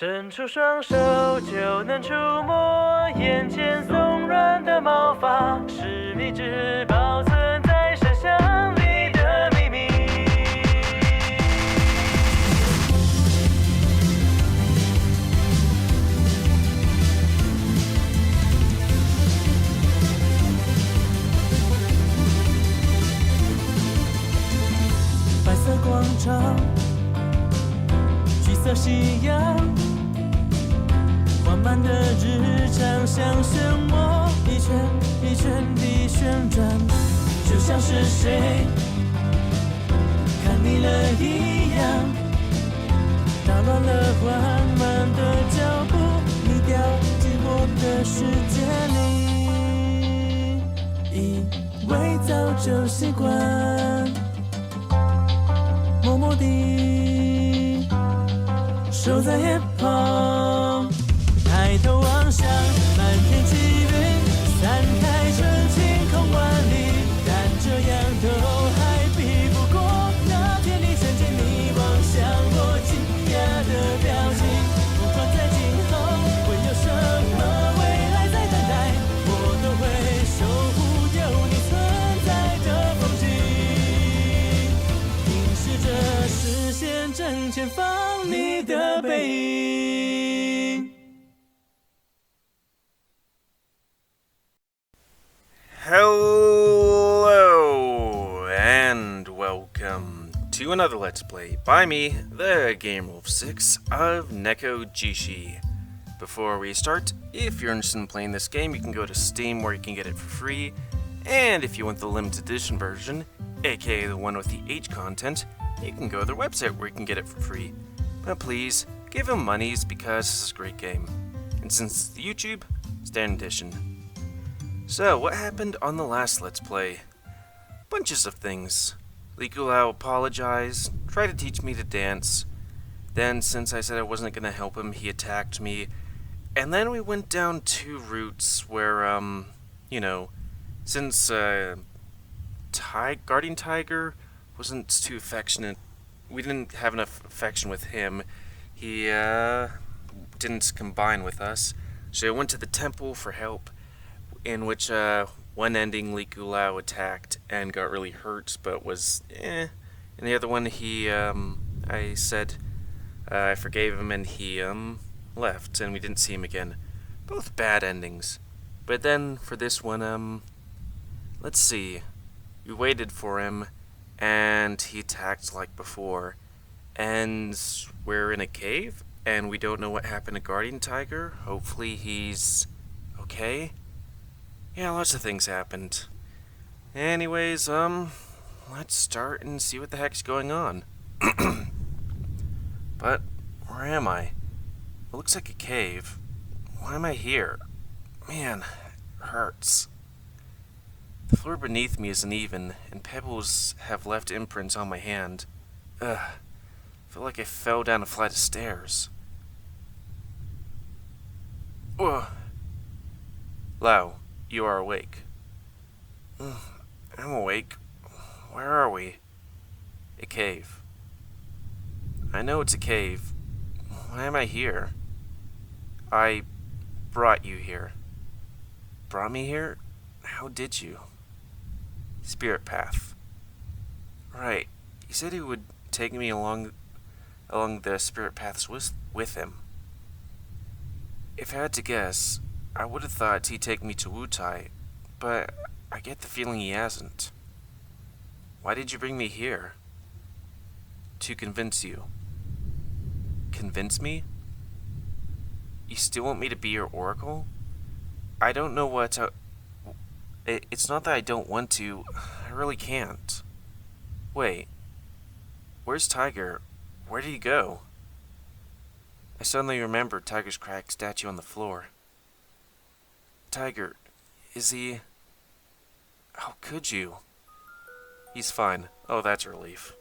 伸出双手就能触摸眼前松软的毛发，是你只保存在深箱里的秘密。白色广场，橘色夕阳，缓慢的日常像漩涡，一圈一圈地旋转，就像是谁看腻了一样，打乱了缓慢的脚步，你掉进我的世界里，以为早就习惯，默默地守在眼旁，抬头望向满天积云，散开成晴空万里，但这样都还比不过那天你看见你望向我惊讶的表情。不管在今后会有什么未来在等待，我都会守护有你存在的风景，凝视着视线正前方你的背影。Hello and welcome to another Let's Play by me, the GamerWolfSix of Nekojishi. Before we start, if you're interested in playing this game, you can go to Steam where you can get it for free, and if you want the limited edition version, aka the one with the H content, you can go to their website where you can get it for free. But please, give them monies because this is a great game. And since it's the YouTube, standard edition. So, what happened on the last Let's Play? Bunches of things. Likulao apologized, tried to teach me to dance. Then, since I said I wasn't going to help him, he attacked me. And then we went down two routes where, since Guardian Tiger wasn't too affectionate, we didn't have enough affection with him. He didn't combine with us. So I went to the temple for help, in which one ending Likulao attacked and got really hurt, but was and the other one I said I forgave him and he left and we didn't see him again. Both bad endings. But then for this one, let's see. We waited for him and he attacked like before, and we're in a cave and we don't know what happened to Guardian Tiger. Hopefully he's okay. Yeah, lots of things happened. Anyways, let's start and see what the heck's going on. But, where am I? It looks like a cave. Why am I here? Man, it hurts. The floor beneath me isn't even, and pebbles have left imprints on my hand. Ugh, I feel like I fell down a flight of stairs. Ugh. Lao. You are awake. I'm awake. Where are we? A cave. I know it's a cave. Why am I here? I brought you here. Brought me here? How did you? Spirit path. Right. He said he would take me along the spirit paths with him. If I had to guess, I would have thought he'd take me to Wutai, but I get the feeling he hasn't. Why did you bring me here? To convince you. Convince me? You still want me to be your oracle? I don't know what to... It's not that I don't want to. I really can't. Wait. Where's Tiger? Where did he go? I suddenly remembered Tiger's cracked statue on the floor. Tiger, is he... How could you? He's fine. Oh, that's a relief.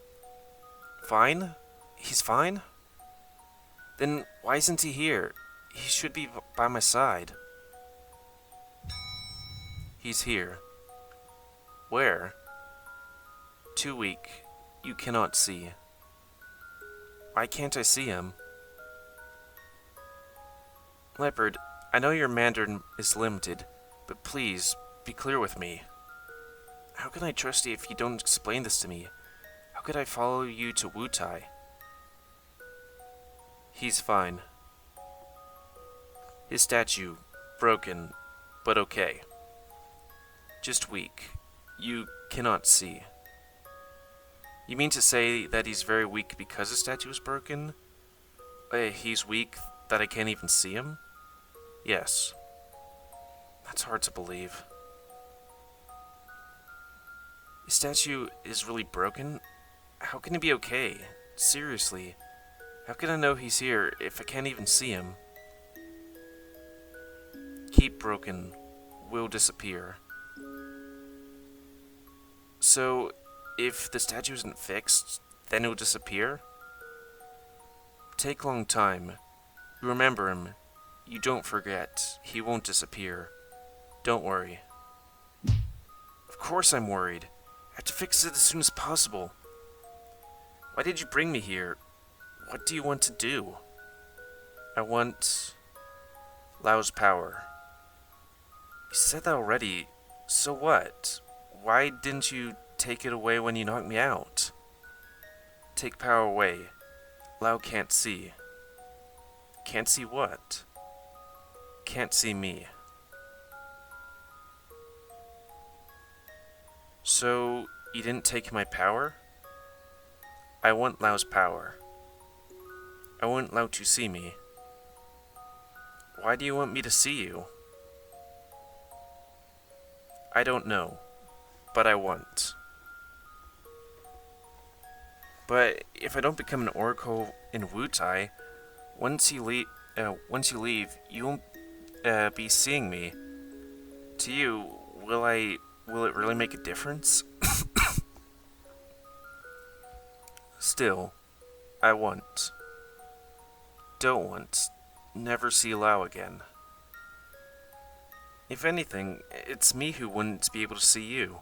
Fine? He's fine? Then why isn't he here? He should be by my side. He's here. Where? Too weak. You cannot see. Why can't I see him? Leopard, I know your Mandarin is limited, but please, be clear with me. How can I trust you if you don't explain this to me? How could I follow you to Wutai? He's fine. His statue, broken, but okay. Just weak. You cannot see. You mean to say that he's very weak because his statue is broken? He's weak that I can't even see him? Yes. That's hard to believe. His statue is really broken? How can he be okay? Seriously. How can I know he's here if I can't even see him? Keep broken. Will disappear. So, if the statue isn't fixed, then it'll disappear? Take long time. You remember him. You don't forget. He won't disappear. Don't worry. Of course I'm worried. I have to fix it as soon as possible. Why did you bring me here? What do you want to do? I want Lao's power. You said that already. So what? Why didn't you take it away when you knocked me out? Take power away. Lao can't see. Can't see what? Can't see me. So, you didn't take my power? I want Lao's power. I want Lao to see me. Why do you want me to see you? I don't know, but I want. But if I don't become an oracle in Wutai, once you leave, you won't be seeing me. To you, will it really make a difference? Still, I want. Don't want. Never see Lao again. If anything, it's me who wouldn't be able to see you.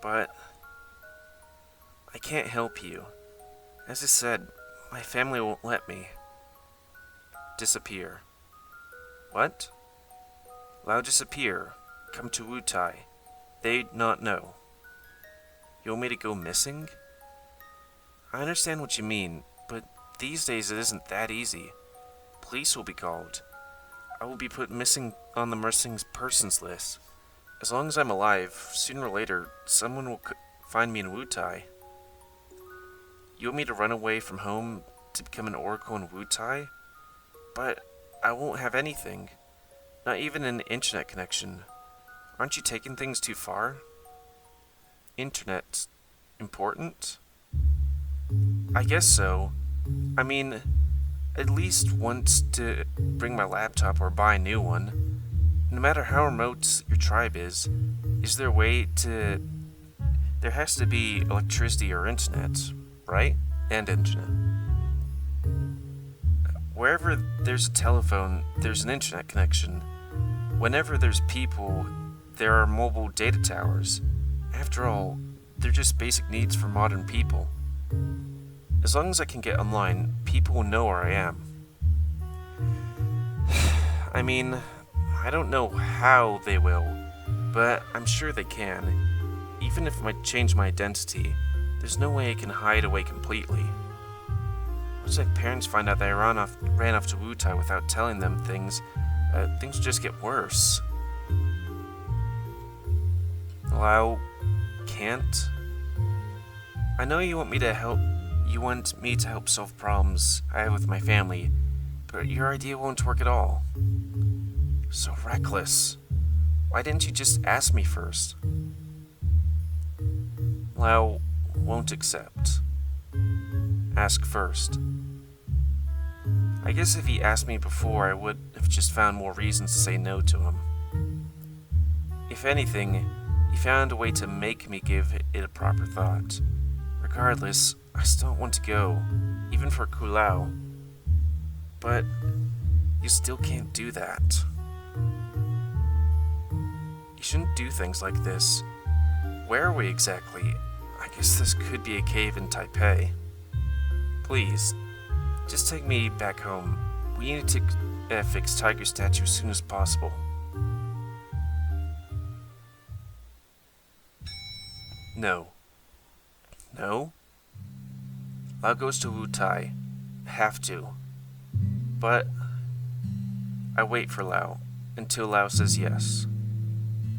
But I can't help you. As I said, my family won't let me. Disappear. What? Lao disappear. Come to Wutai. They'd not know. You want me to go missing? I understand what you mean, but these days it isn't that easy. Police will be called. I will be put missing on the missing persons list. As long as I'm alive, sooner or later, someone will find me in Wutai. You want me to run away from home to become an oracle in Wutai? But I won't have anything. Not even an internet connection. Aren't you taking things too far? Internet important? I guess so. I mean, at least want to bring my laptop or buy a new one. No matter how remote your tribe is there a way to... There has to be electricity or internet, right? And internet. Wherever there's a telephone, there's an internet connection. Whenever there's people, there are mobile data towers. After all, they're just basic needs for modern people. As long as I can get online, people will know where I am. I mean, I don't know how they will, but I'm sure they can. Even if I change my identity, there's no way I can hide away completely. Once my parents find out that I ran off to Wutai without telling them things will just get worse. Lao can't. I know you want me to help. You want me to help solve problems I have with my family, but your idea won't work at all. So reckless. Why didn't you just ask me first? Lao won't accept. Ask first. I guess if he asked me before, I would have just found more reasons to say no to him. If anything, he found a way to make me give it a proper thought. Regardless, I still want to go, even for Kulao. But you still can't do that. You shouldn't do things like this. Where are we exactly? I guess this could be a cave in Taipei. Please, Just take me back home. We need to fix Tiger's statue as soon as possible. No. No? Lao goes to Wu Tai. Have to. But I wait for Lao until Lao says yes.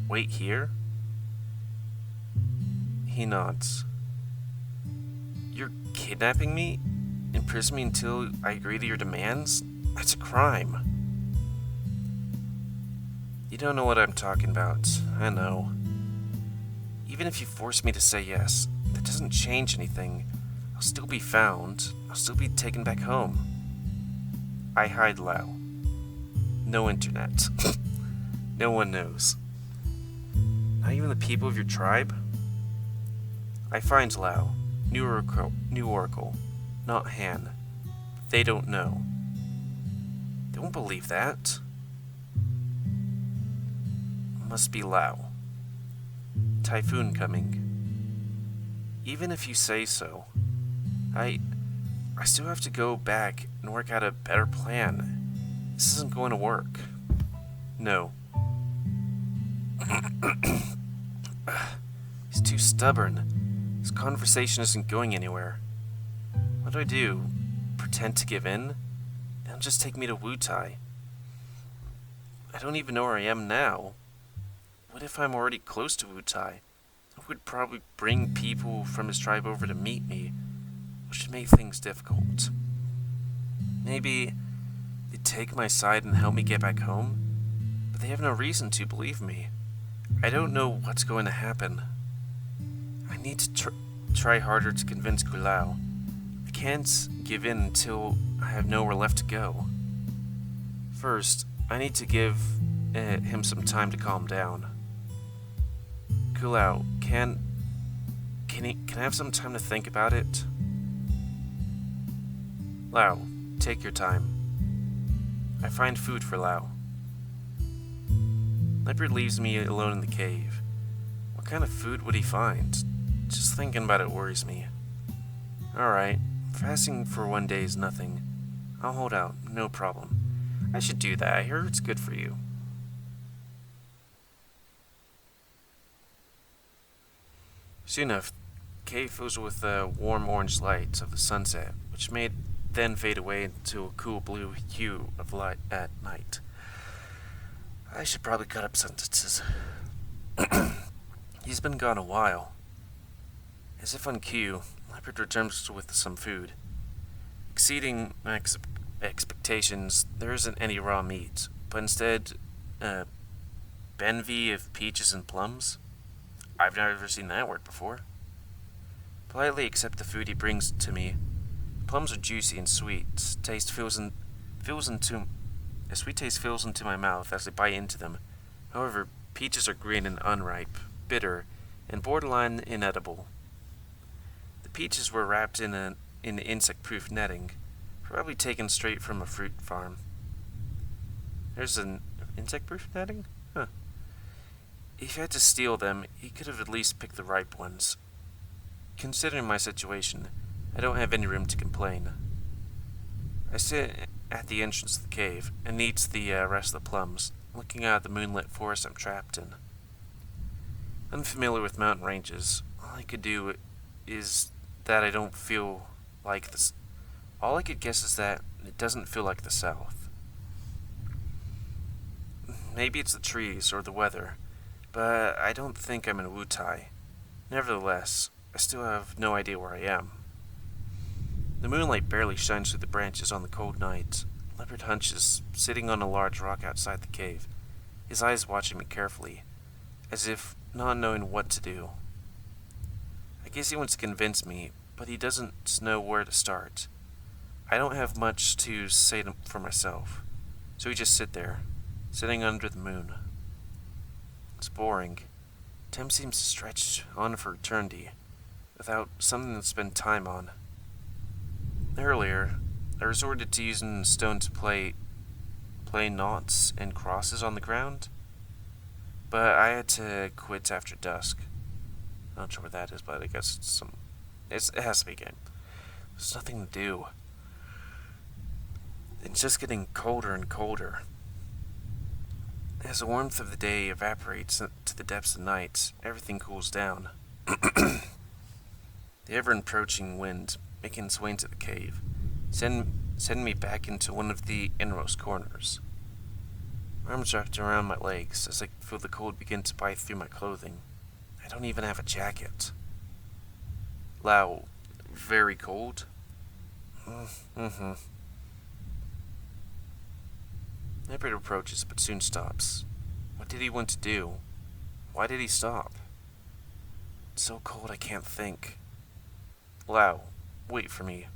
Wait here? He nods. You're kidnapping me? Imprison me until I agree to your demands? That's a crime. You don't know what I'm talking about. I know. Even if you force me to say yes, that doesn't change anything. I'll still be found. I'll still be taken back home. I hide Lao. No internet. No one knows. Not even the people of your tribe? I find Lao. New Oracle. Not Han. They don't know. They won't believe that. Must be Lao. Typhoon coming. Even if you say so, I still have to go back and work out a better plan. This isn't going to work. No. He's too stubborn. This conversation isn't going anywhere. What do? Pretend to give in? They'll just take me to Wu Tai. I don't even know where I am now. What if I'm already close to Wu Tai? I would probably bring people from his tribe over to meet me, which would make things difficult. Maybe they'd take my side and help me get back home, but they have no reason to believe me. I don't know what's going to happen. I need to try harder to convince Kulao. I can't give in until I have nowhere left to go. First, I need to give him some time to calm down. Kulao, can I have some time to think about it? Lao, take your time. I find food for Lao. Leopard leaves me alone in the cave. What kind of food would he find? Just thinking about it worries me. Alright, fasting for 1 day is nothing. I'll hold out, no problem. I should do that, I hear it's good for you. Soon enough, the cave fills with the warm orange light of the sunset, which may then fade away into a cool blue hue of light at night. I should probably cut up sentences. He's been gone a while. As if on cue, Leopard returns with some food. Exceeding my expectations, there isn't any raw meat, but instead, benvi of peaches and plums. I've never seen that word before. Politely accept the food he brings to me. Plums are juicy and sweet. Sweet taste fills into my mouth as I bite into them. However, peaches are green and unripe, bitter, and borderline inedible. The peaches were wrapped in insect-proof netting, probably taken straight from a fruit farm. There's an insect-proof netting? Huh. If he had to steal them, he could have at least picked the ripe ones. Considering my situation, I don't have any room to complain. I sit at the entrance of the cave and eat the rest of the plums, looking out at the moonlit forest I'm trapped in. Unfamiliar with mountain ranges, all I could do is that I don't feel like this. All I could guess is that it doesn't feel like the South. Maybe it's the trees or the weather, but I don't think I'm in Wu Tai. Nevertheless, I still have no idea where I am. The moonlight barely shines through the branches on the cold night. Leopard hunches, sitting on a large rock outside the cave, his eyes watching me carefully, as if not knowing what to do. I guess he wants to convince me, but he doesn't know where to start. I don't have much to say for myself, so we just sit there, sitting under the moon. It's boring. Time seems to stretch on for eternity, without something to spend time on. Earlier, I resorted to using stone to play knots and crosses on the ground, but I had to quit after dusk. Not sure what that is, but I guess it has to be a game. There's nothing to do. It's just getting colder and colder. As the warmth of the day evaporates to the depths of night, everything cools down. The ever-approaching wind making its way into the cave, sending me back into one of the innermost corners. My arms wrapped around my legs as I feel the cold begin to bite through my clothing. I don't even have a jacket. Lao, very cold? Mm-hmm. Leopard approaches, but soon stops. What did he want to do? Why did he stop? It's so cold I can't think. Lao, wait for me.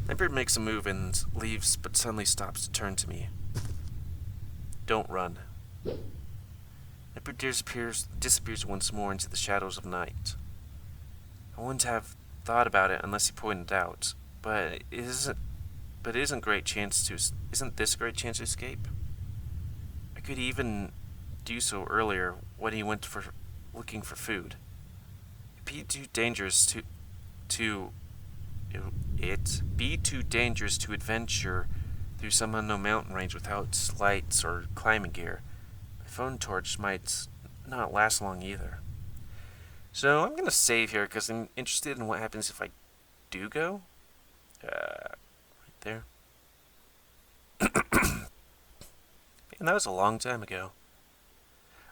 Leopard makes a move and leaves, but suddenly stops to turn to me. Don't run. Leopard disappears once more into the shadows of night. I wouldn't have thought about it unless he pointed it out, but isn't this a great chance to escape? I could even do so earlier when he went looking for food. It'd be too dangerous to adventure through some unknown mountain range without lights or climbing gear. My phone torch might not last long either. So I'm gonna save here because I'm interested in what happens if I do go. Right there. Man, that was a long time ago.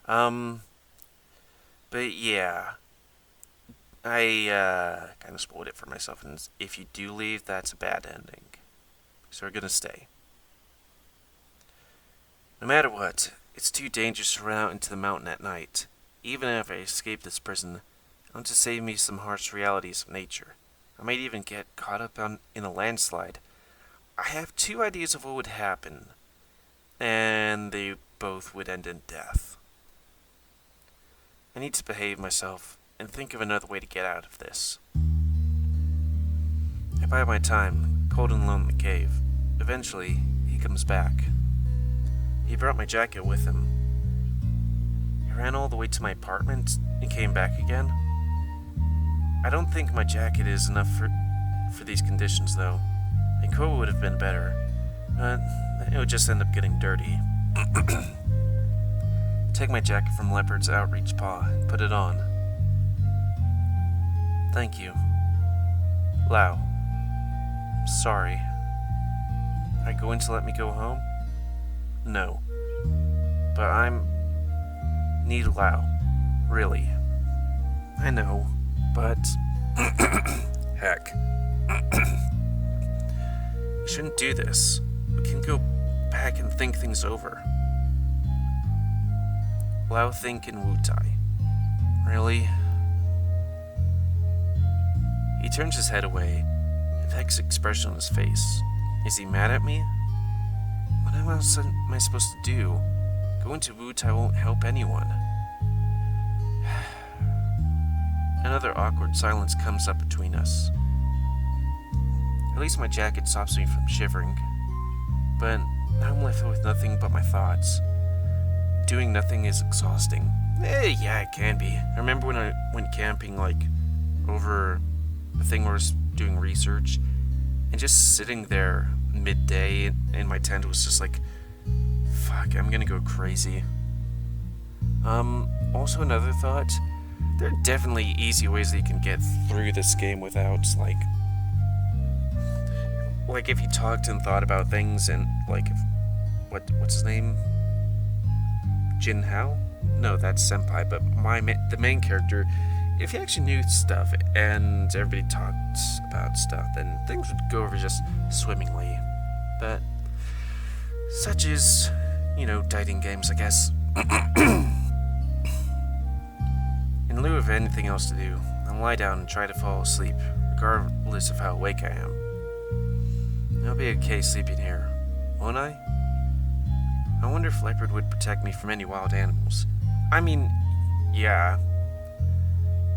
But yeah. I kind of spoiled it for myself, and if you do leave, that's a bad ending. So we're gonna stay. No matter what, it's too dangerous to run out into the mountain at night. Even if I escape this prison, I want to save me some harsh realities of nature. I might even get caught up in a landslide. I have two ideas of what would happen, and they both would end in death. I need to behave myself and think of another way to get out of this. I bide my time, cold and alone in the cave. Eventually, he comes back. He brought my jacket with him. He ran all the way to my apartment and came back again. I don't think my jacket is enough for these conditions, though. My coat would have been better, but it would just end up getting dirty. Take my jacket from Leopard's outreach paw and put it on. Thank you. Lao. Sorry. Are you going to let me go home? No. But need Lao. Really. I know, but... Heck. We shouldn't do this. We can go back and think things over. Lao think in Wutai. Really? He turns his head away, a vexed expression on his face. Is he mad at me? What else am I supposed to do? Going to Wutai won't help anyone. Another awkward silence comes up between us. At least my jacket stops me from shivering. But now I'm left with nothing but my thoughts. Doing nothing is exhausting. Yeah, it can be. I remember when I went camping, over the thing where I was doing research, and just sitting there midday in my tent was just like, fuck, I'm gonna go crazy. Also another thought, there are definitely easy ways that you can get through this game without, if you talked and thought about things and, what's his name? Jin Hao? No, that's Senpai, but the main character, if he actually knew stuff and everybody talked about stuff, then things would go over just swimmingly. But such is, dating games, I guess. In lieu of anything else to do, I'll lie down and try to fall asleep, regardless of how awake I am. I'll be okay sleeping here, won't I? I wonder if Leopard would protect me from any wild animals. I mean, yeah.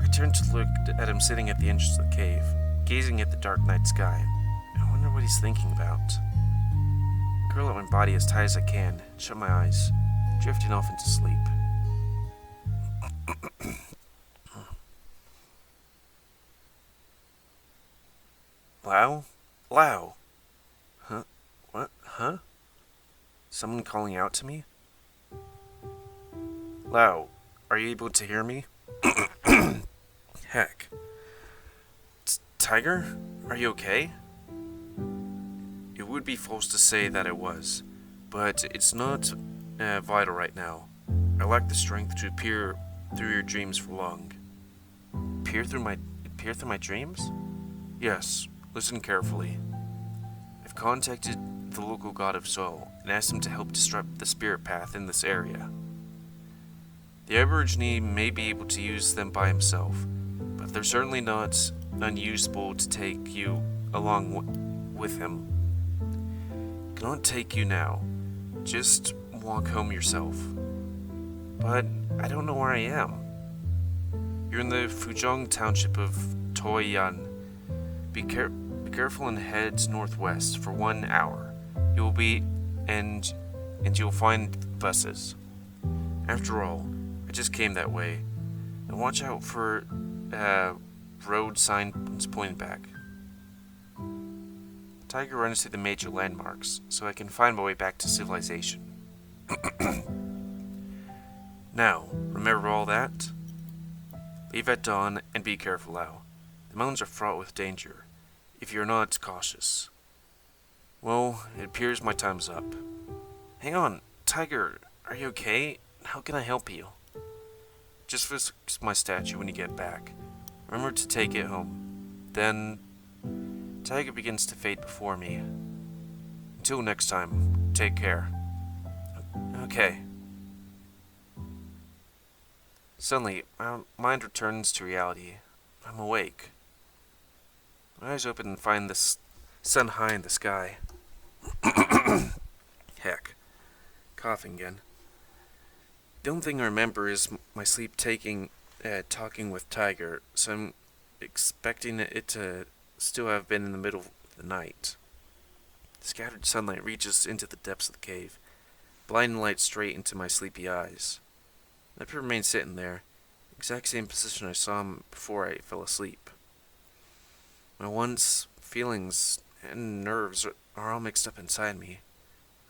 I turned to look at him sitting at the entrance of the cave, gazing at the dark night sky. I wonder what he's thinking about. I curl up my body as tight as I can, and shut my eyes, drifting off into sleep. Lao? Lao! Huh? Someone calling out to me? Lao, are you able to hear me? Heck. Tiger? Are you okay? It would be false to say that it was, but it's not vital right now. I lack the strength to peer through your dreams for long. Peer through my dreams? Yes, listen carefully. I've contacted the local god of soul and asked him to help disrupt the spirit path in this area. The Aborigine may be able to use them by himself, but they're certainly not unusable to take you along with him. He cannot take you now. Just walk home yourself. But I don't know where I am. You're in the Fuzhong township of Toiyan. Be careful and head northwest for 1 hour. You'll find buses. After all, I just came that way. And watch out for road signs pointing back. Tiger runs through the major landmarks, so I can find my way back to civilization. Now, remember all that? Leave at dawn and be careful, Lao. The mountains are fraught with danger, if you're not cautious. Well, it appears my time's up. Hang on, Tiger, are you okay? How can I help you? Just fix my statue when you get back. Remember to take it home. Then, Tiger begins to fade before me. Until next time, take care. Okay. Suddenly, my mind returns to reality. I'm awake. My eyes open and find the sun high in the sky. Heck. Coughing again. The only thing I remember is my sleep talking with Tiger, so I'm expecting it to still have been in the middle of the night. The scattered sunlight reaches into the depths of the cave, blinding light straight into my sleepy eyes. I remain sitting there, exact same position I saw him before I fell asleep. My once feelings and nerves are all mixed up inside me.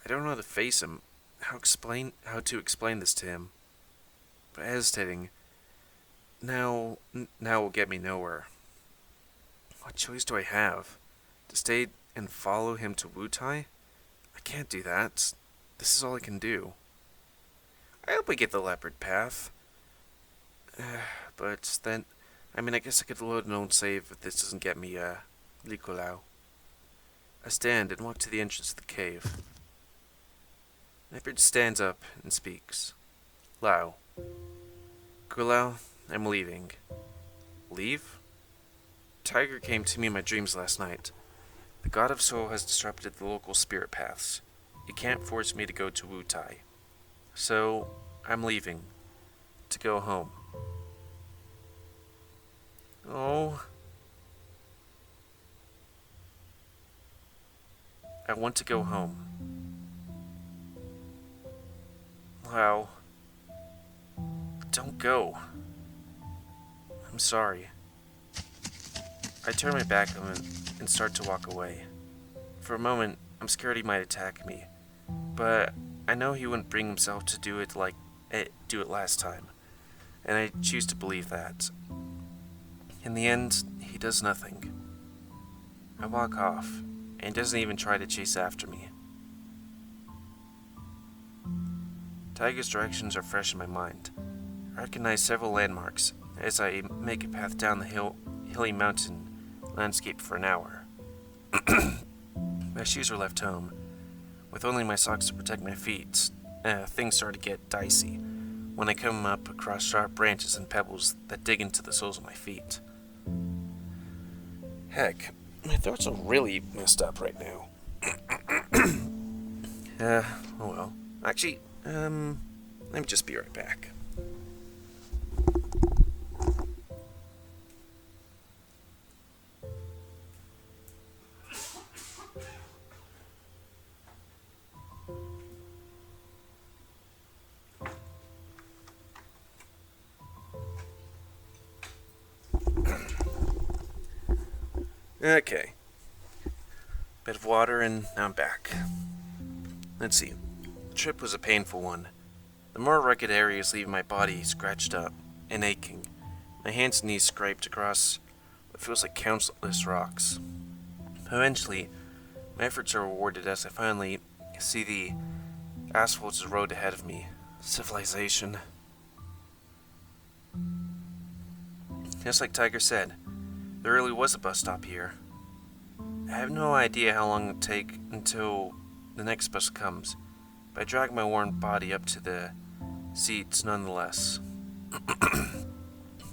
I don't know how to face him, how to explain this to him. But hesitating now will get me nowhere. What choice do I have? To stay and follow him to Wutai? I can't do that. This is all I can do. I hope I get the Leopard path. But then, I guess I could load an old save if this doesn't get me, Nicolau. I stand and walk to the entrance of the cave. Leopard stands up and speaks. Lao. Kulau, I'm leaving. Leave? Tiger came to me in my dreams last night. The God of Soul has disrupted the local spirit paths. You can't force me to go to Wutai. So, I'm leaving. To go home. Oh. I want to go home. Wow. Don't go. I'm sorry. I turn my back on him and start to walk away. For a moment, I'm scared he might attack me, but I know he wouldn't bring himself to do it last time, and I choose to believe that. In the end, he does nothing. I walk off, and he doesn't even try to chase after me. Tiger's directions are fresh in my mind. I recognize several landmarks as I make a path down the hilly mountain landscape for an hour. My shoes are left home. With only my socks to protect my feet, things start to get dicey when I come up across sharp branches and pebbles that dig into the soles of my feet. Heck, my throat's really messed up right now. Oh well. Actually, let me just be right back. Okay. Bit of water and now I'm back. Let's see. The trip was a painful one. The more rugged areas leaving my body scratched up and aching. My hands and knees scraped across what feels like countless rocks. Eventually, my efforts are rewarded as I finally see the asphalted road ahead of me. Civilization. Just like Tiger said, there really was a bus stop here. I have no idea how long it will take until the next bus comes, but I drag my worn body up to the seats nonetheless.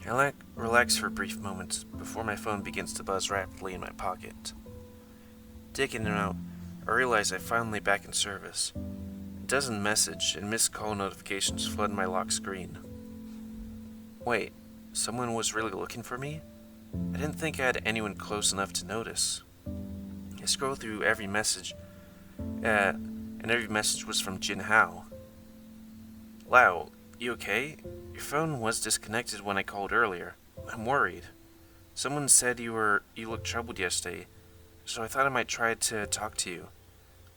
I relax for a brief moment before my phone begins to buzz rapidly in my pocket. Taking it out, I realize I'm finally back in service. A dozen message and missed call notifications flood my lock screen. Wait, someone was really looking for me? I didn't think I had anyone close enough to notice. I scrolled through every message, and every message was from Jin Hao. Lao, you okay? Your phone was disconnected when I called earlier. I'm worried. Someone said you looked troubled yesterday, so I thought I might try to talk to you.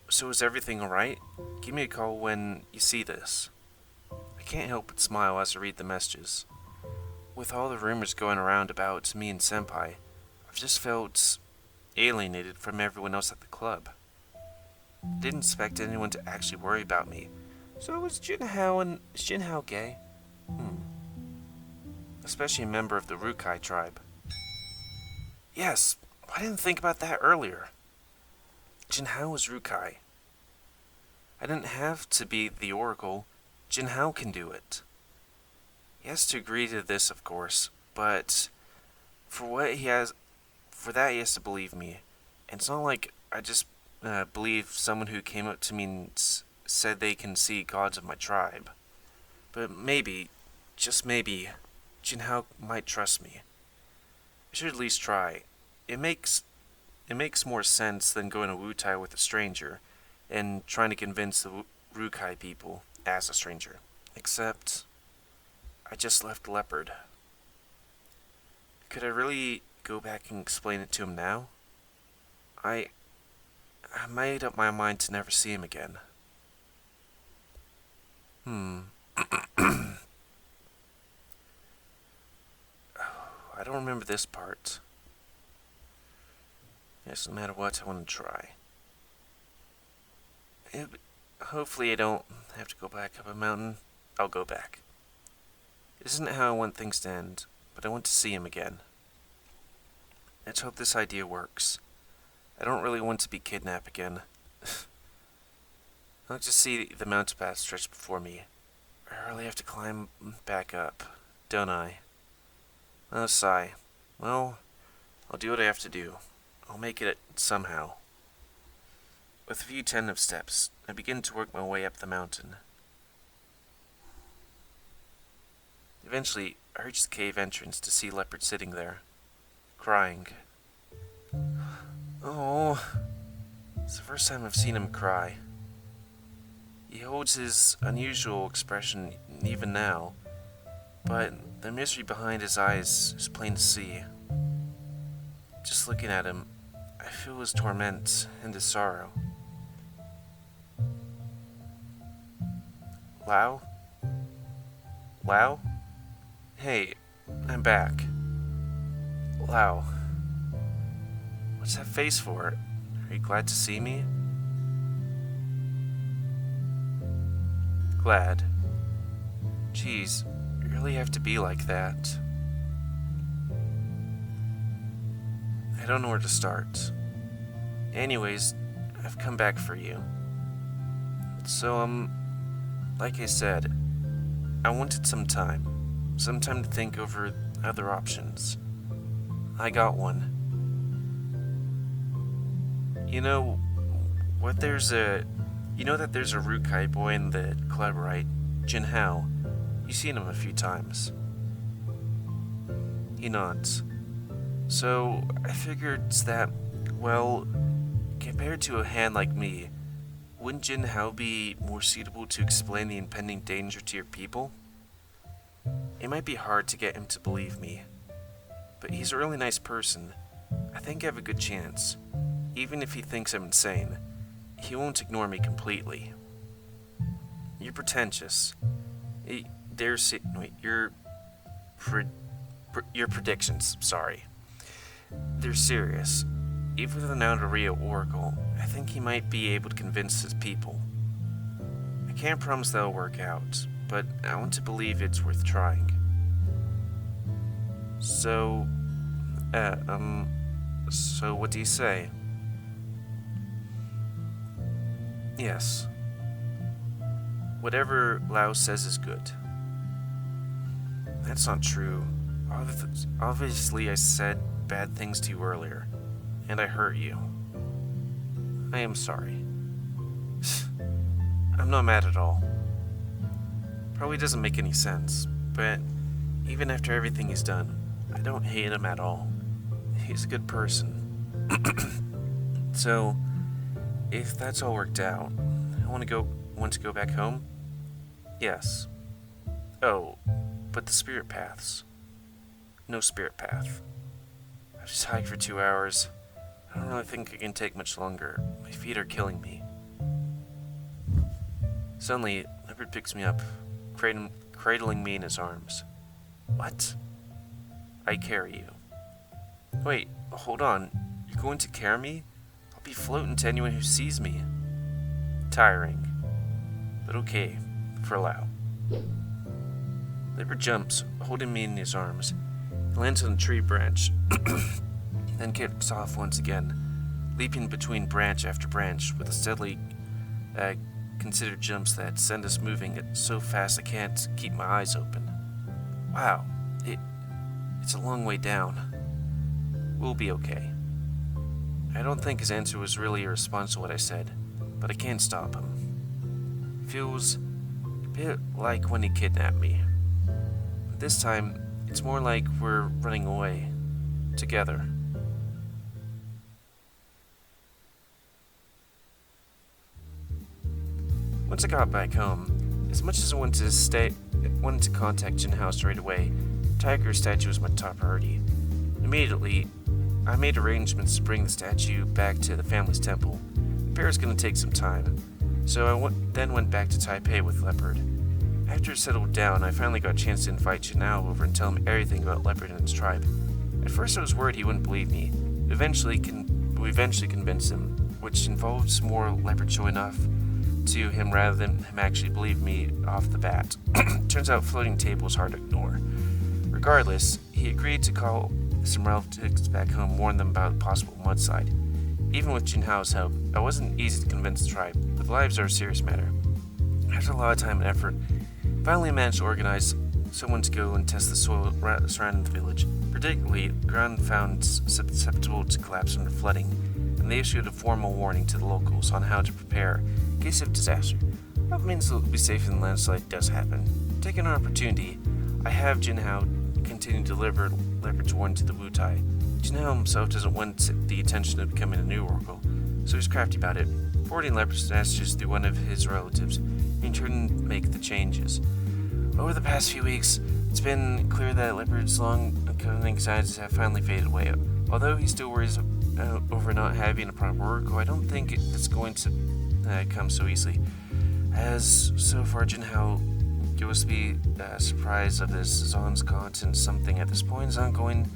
So is everything alright? Give me a call when you see this. I can't help but smile as I read the messages. With all the rumors going around about me and Senpai, I've just felt alienated from everyone else at the club. I didn't expect anyone to actually worry about me. So is Jin Hao gay? Especially a member of the Rukai tribe. Yes, I didn't think about that earlier. Jin Hao is Rukai. I didn't have to be the Oracle. Jin Hao can do it. He has to agree to this, of course, but for that he has to believe me. And it's not like I just believe someone who came up to me and said they can see gods of my tribe. But maybe, just maybe, Jin Hao might trust me. I should at least try. It makes more sense than going to Wutai with a stranger and trying to convince the Rukai people as a stranger. Except, I just left Leopard. Could I really go back and explain it to him now? I made up my mind to never see him again. I don't remember this part. Yes, no matter what, I want to try. Hopefully I don't have to go back up a mountain. I'll go back. It isn't how I want things to end, but I want to see him again. Let's hope this idea works. I don't really want to be kidnapped again. I like to see the mountain path stretch before me. I really have to climb back up, don't I? Oh, sigh. Well, I'll do what I have to do. I'll make it somehow. With a few tentative steps, I begin to work my way up the mountain. Eventually, I reach the cave entrance to see Leopard sitting there, crying. Oh, it's the first time I've seen him cry. He holds his unusual expression even now, but the misery behind his eyes is plain to see. Just looking at him, I feel his torment and his sorrow. Lao? Lao? Hey, I'm back. Lao. What's that face for? Are you glad to see me? Glad. Geez, you really have to be like that. I don't know where to start. Anyways, I've come back for you. So, like I said, I wanted some time to think over other options. I got one. You know that there's a Rukai boy in the club, right? Jin Hao. You've seen him a few times. He nods. So, I figured that, well, compared to a hand like me, wouldn't Jin Hao be more suitable to explain the impending danger to your people? It might be hard to get him to believe me, but he's a really nice person. I think I have a good chance. Even if he thinks I'm insane, he won't ignore me completely. You're pretentious. Your predictions, sorry. They're serious. Even without a real oracle, I think he might be able to convince his people. I can't promise that'll work out, but I want to believe it's worth trying. So what do you say? Yes. Whatever Lao says is good. That's not true. Obviously, I said bad things to you earlier, and I hurt you. I am sorry. I'm not mad at all. Probably doesn't make any sense, but even after everything he's done, I don't hate him at all. He's a good person. So, if that's all worked out, I want to go back home? Yes. Oh, but the spirit paths. No spirit path. I've just hiked for 2 hours. I don't really think I can take much longer. My feet are killing me. Suddenly, Leopard picks me up, cradling me in his arms. What? I carry you. Wait, hold on. You're going to carry me? I'll be floating to anyone who sees me. Tiring. But okay, for Lao. Leopard jumps, holding me in his arms. He lands on a tree branch, then kicks off once again, leaping between branch after branch with a steadily considered jumps that send us moving so fast I can't keep my eyes open. Wow, it's a long way down. We'll be okay. I don't think his answer was really a response to what I said, but I can't stop him. It feels a bit like when he kidnapped me. But this time, it's more like we're running away. Together. Once I got back home, as much as I wanted to contact Jinhao straight away, Tiger's statue was my top priority. Immediately, I made arrangements to bring the statue back to the family's temple. The repair is going to take some time, so I then went back to Taipei with Leopard. After it settled down, I finally got a chance to invite Jinhao over and tell him everything about Leopard and his tribe. At first I was worried he wouldn't believe me. We eventually convinced him, which involves more Leopard showing off to him rather than him actually believe me off the bat. Turns out floating table is hard to ignore. Regardless, he agreed to call some relatives back home, warn them about a possible mudslide. Even with Jinhao's help, I wasn't easy to convince the tribe, but lives are a serious matter. After a lot of time and effort, finally managed to organize someone to go and test the soil surrounding the village. Particularly, the ground found susceptible to collapse under flooding, and they issued a formal warning to the locals on how to prepare in case of disaster. That means it'll be safe if the landslide does happen. Taking an opportunity, I have Jinhao continue to deliver Leopard's warning to the Wutai. Jinhao himself doesn't want the attention of becoming a new oracle, so he's crafty about it, forwarding Leopard's messages through one of his relatives, in turn to make the changes. Over the past few weeks, it's been clear that Leopard's long-coming anxieties have finally faded away. Although he still worries over not having a proper oracle, I don't think it's going to come so easily. As so far, Jinhao gives to be surprised of this Zon's content. Something at this point is not going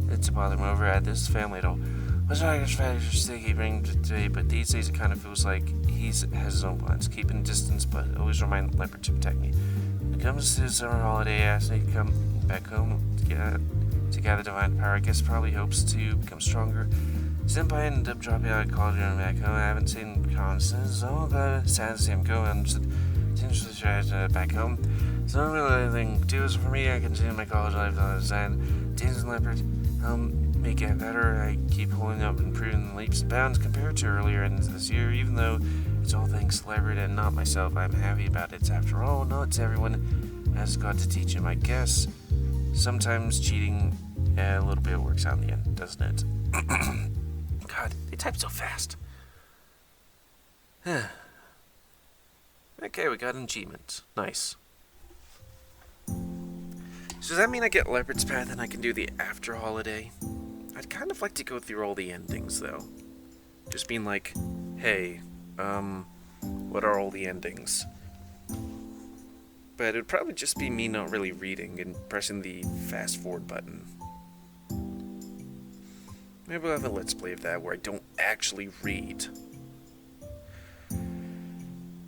to bother him over at this family at all. What's not he bring today, but these days it kind of feels like he has his own plans, keeping distance, but always remind Leopard to protect me. When it comes to the summer holiday, I asked me to come back home to gather divine power. I guess probably hopes to become stronger. Senpai ended up dropping out of college and back home. I haven't seen Constance, so sad to see him go. I'm just interested back home. So I don't really anything to do. So for me, I continue my college life on the side. James and Leopard make it better. I keep pulling up and improving leaps and bounds compared to earlier in this year. Even though it's all thanks to Leopard and not myself, I'm happy about it. After all, not everyone has got to teach him, I guess. Sometimes cheating a little bit works out in the end, doesn't it? God, they type so fast. Okay, we got an achievement. Nice. So does that mean I get Leopard's Path and I can do the after holiday? I'd kind of like to go through all the endings, though. Just being like, hey, what are all the endings? But it would probably just be me not really reading and pressing the fast forward button. Maybe we'll have a let's play of that where I don't actually read.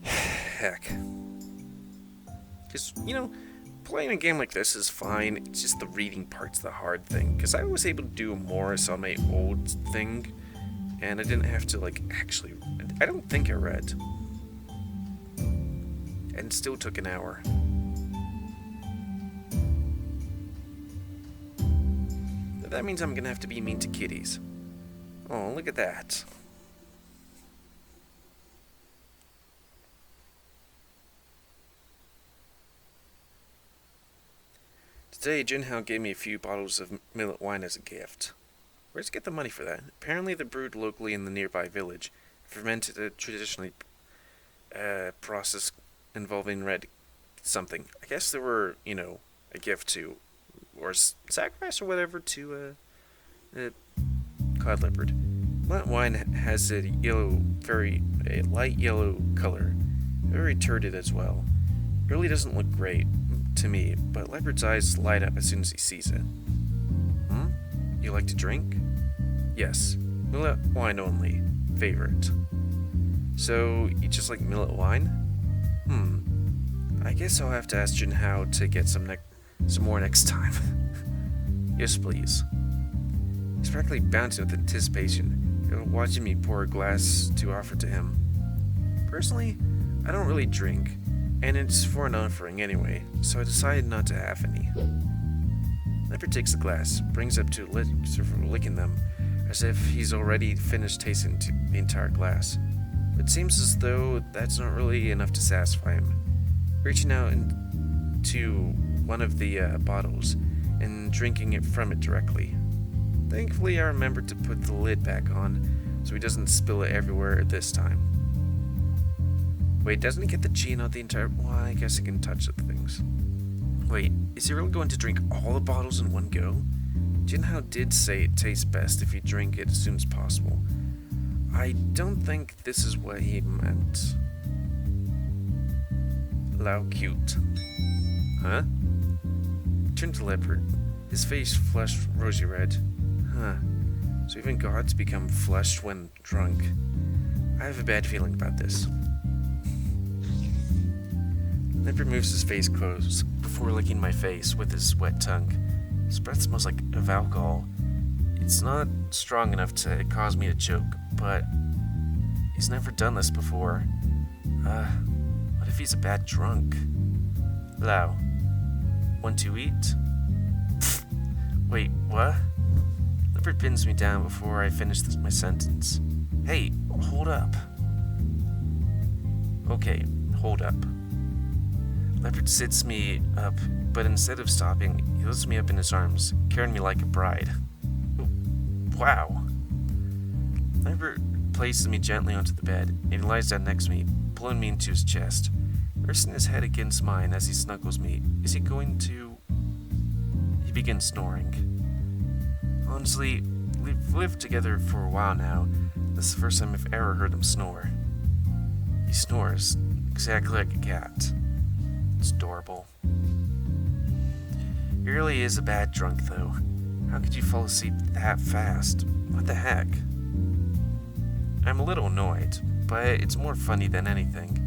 Heck. Because, playing a game like this is fine, it's just the reading part's the hard thing. Because I was able to do Morris on my old thing, and I didn't have to, actually... I don't think I read. And it still took an hour. That means I'm gonna have to be mean to kitties. Oh, look at that. Today, Junhao gave me a few bottles of millet wine as a gift. Where'd you get the money for that? Apparently they're brewed locally in the nearby village, fermented a traditionally process involving red something. I guess they were, a gift to, or sacrifice or whatever to cod leopard. Millet wine has a light yellow color, very turgid as well. It really doesn't look great to me, but Leopard's eyes light up as soon as he sees it. You like to drink? Yes. Millet wine only. Favorite. So, you just like millet wine? I guess I'll have to ask Junhao to get some more next time. Yes, please. He's practically bouncing with anticipation, watching me pour a glass to offer to him. Personally, I don't really drink, and it's for an offering anyway, so I decided not to have any. Leopard takes the glass, brings up to licking them, as if he's already finished tasting the entire glass. It seems as though that's not really enough to satisfy him. Reaching out into one of the bottles and drinking it from it directly. Thankfully, I remembered to put the lid back on so he doesn't spill it everywhere this time. Wait, doesn't he get the G, not the entire... Well, I guess he can touch the things. Wait, is he really going to drink all the bottles in one go? Junhao did say it tastes best if you drink it as soon as possible. I don't think this is what he meant. Lao cute. Huh? Turned to Leopard. His face flushed rosy red. Huh. So even gods become flushed when drunk. I have a bad feeling about this. Leopard moves his face close before licking my face with his wet tongue. His breath smells like of alcohol. It's not strong enough to cause me to choke, but he's never done this before. What if he's a bad drunk? Lao, want to eat? Wait, what? Leopard pins me down before I finish my sentence. Hey, hold up. Okay, hold up. Leopard sits me up, but instead of stopping, he lifts me up in his arms, carrying me like a bride. Wow. Leopard places me gently onto the bed, and he lies down next to me, pulling me into his chest, resting his head against mine as he snuggles me. Is he going to... He begins snoring. Honestly, we've lived together for a while now. This is the first time I've ever heard him snore. He snores, exactly like a cat. It's adorable. He really is a bad drunk, though. How could you fall asleep that fast? What the heck? I'm a little annoyed, but it's more funny than anything.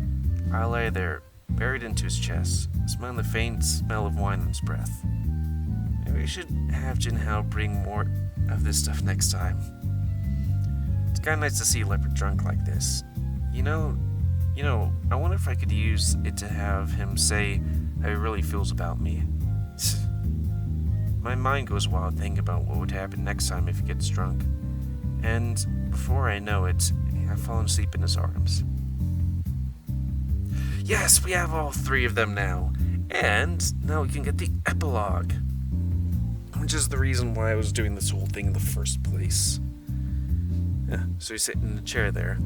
I lie there, buried into his chest, smelling the faint smell of wine in his breath. Maybe we should have Junhao bring more of this stuff next time. It's kinda nice to see a Leopard drunk like this. I wonder if I could use it to have him say how he really feels about me. My mind goes wild thinking about what would happen next time if he gets drunk. And before I know it, I've fallen asleep in his arms. Yes, we have all three of them now. And now we can get the epilogue. Which is the reason why I was doing this whole thing in the first place. Yeah, so he's sitting in the chair there.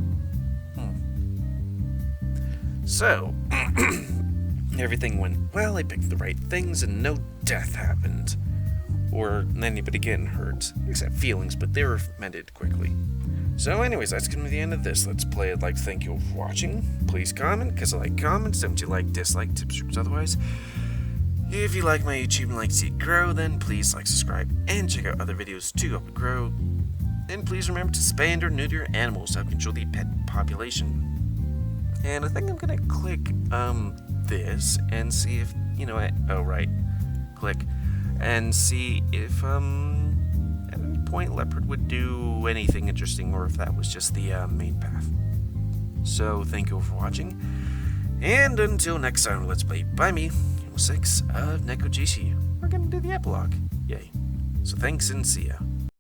So, everything went well, I picked the right things, and no death happened. Or anybody getting hurt, except feelings, but they were mended quickly. So anyways, that's going to be the end of this Let's Play. I'd like to thank you all for watching. Please comment, because I like comments. Don't you like, dislike, tips, tricks, otherwise. If you like my YouTube and like to see it grow, then please like, subscribe, and check out other videos to help it grow. And please remember to spay or neuter your animals to help control the pet population. And I think I'm going to click this and see if, oh right, click, and see if at any point Leopard would do anything interesting, or if that was just the main path. So thank you all for watching, and until next time, Let's Play by me, GamerWolfSix of Nekojishi. We're gonna do the epilogue, yay. So thanks and see ya.